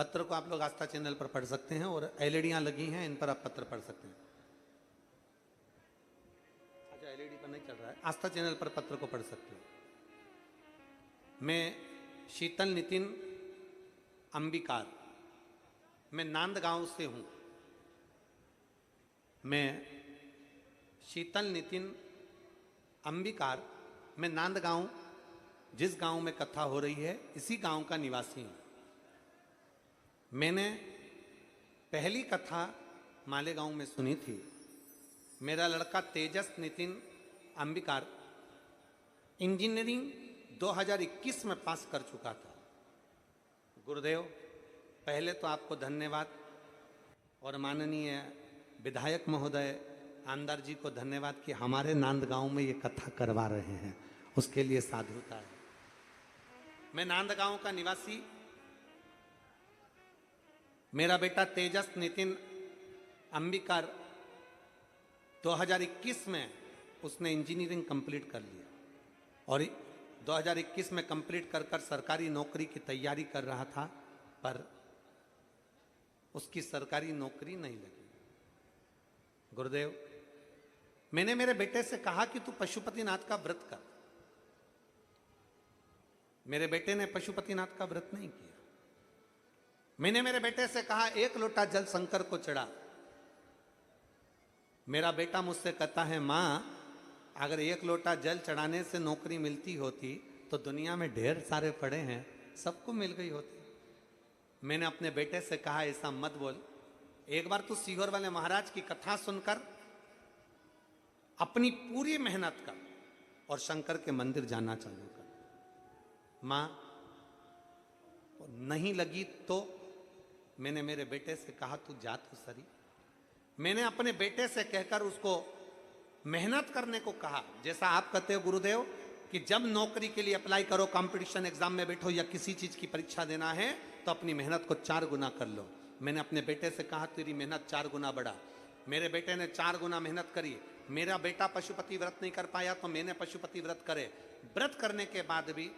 पत्र को आप लोग आस्था चैनल पर पढ़ सकते हैं और एलईडियां लगी हैं, इन पर आप पत्र पढ़ सकते हैं। अच्छा, एलईडी पर नहीं चल रहा है, आस्था चैनल पर पत्र को पढ़ सकते हो। मैं शीतल नितिन अंबिकार, मैं नांदगांव से हूं। मैं शीतल नितिन अंबिकार, मैं नांदगांव, जिस गांव में कथा हो रही है इसी गांव का निवासी हूं। मैंने पहली कथा मालेगांव में सुनी थी। मेरा लड़का तेजस नितिन अंबिकार इंजीनियरिंग 2021 में पास कर चुका था। गुरुदेव, पहले तो आपको धन्यवाद और माननीय विधायक महोदय आमदार जी को धन्यवाद कि हमारे नांदगांव में ये कथा करवा रहे हैं, उसके लिए साधुता है। मैं नांदगांव का निवासी, मेरा बेटा तेजस नितिन अंबिकार 2021 में उसने इंजीनियरिंग कंप्लीट कर लिया और 2021 में कंप्लीट कर कर सरकारी नौकरी की तैयारी कर रहा था, पर उसकी सरकारी नौकरी नहीं लगी। गुरुदेव, मैंने मेरे बेटे से कहा कि तू पशुपतिनाथ का व्रत कर। मेरे बेटे ने पशुपतिनाथ का व्रत नहीं किया। मैंने मेरे बेटे से कहा 1 लोटा जल शंकर को चढ़ा। मेरा बेटा मुझसे कहता है, मां, अगर 1 लोटा जल चढ़ाने से नौकरी मिलती होती तो दुनिया में ढेर सारे पड़े हैं, सबको मिल गई होती। मैंने अपने बेटे से कहा, ऐसा मत बोल, एक बार तू सीहोर वाले महाराज की कथा सुनकर अपनी पूरी मेहनत कर और शंकर के मंदिर जाना चालू कर। मां नहीं लगी तो मैंने मेरे बेटे से कहा, तू जा तो सही। मैंने अपने बेटे से कहकर उसको मेहनत करने को कहा। जैसा आप कहते हो गुरुदेव कि जब नौकरी के लिए अप्लाई करो, कंपटीशन एग्जाम में बैठो या किसी चीज की परीक्षा देना है तो अपनी मेहनत को 4 गुना कर लो। मैंने अपने बेटे से कहा, तेरी मेहनत 4 गुना बढ़ा। मेरे बेटे ने 4 गुना मेहनत करी। मेरा बेटा पशुपति व्रत नहीं कर पाया तो मैंने पशुपति व्रत करे। व्रत करने के बाद भी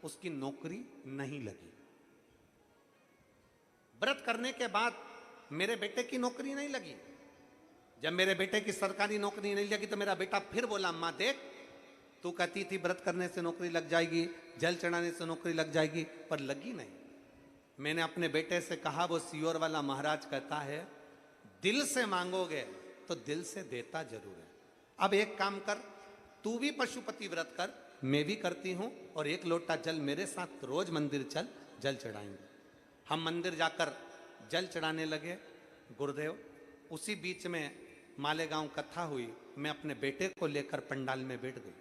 उसकी नौकरी नहीं लगी। व्रत करने के बाद मेरे बेटे की नौकरी नहीं लगी। जब मेरे बेटे की सरकारी नौकरी नहीं लगी तो मेरा बेटा फिर बोला, मां देख, तू कहती थी व्रत करने से नौकरी लग जाएगी, जल चढ़ाने से नौकरी लग जाएगी, पर लगी नहीं। मैंने अपने बेटे से कहा, वो सीहोर वाला महाराज कहता है, दिल से मांगोगे तो दिल से देता जरूर है। अब एक काम कर, तू भी पशुपति व्रत कर, मैं भी करती हूं, और 1 लोटा जल मेरे साथ रोज मंदिर चल, जल चढ़ाएंगे। हम मंदिर जाकर जल चढ़ाने लगे। गुरुदेव, उसी बीच में मालेगांव कथा हुई। मैं अपने बेटे को लेकर पंडाल में बैठ गई।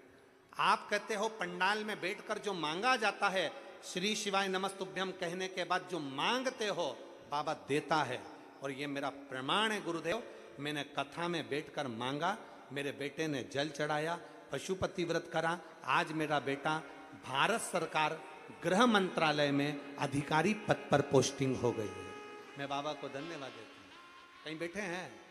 आप कहते हो पंडाल में बैठकर जो मांगा जाता है, श्री शिवाय नमस्तुभ्यम कहने के बाद जो मांगते हो बाबा देता है, और ये मेरा प्रमाण है गुरुदेव। मैंने कथा में बैठकर मांगा, मेरे बेटे ने जल चढ़ाया, पशुपति व्रत करा। आज मेरा बेटा भारत सरकार गृह मंत्रालय में अधिकारी पद पर पोस्टिंग हो गई है। मैं बाबा को धन्यवाद देता हूँ। कहीं बैठे हैं?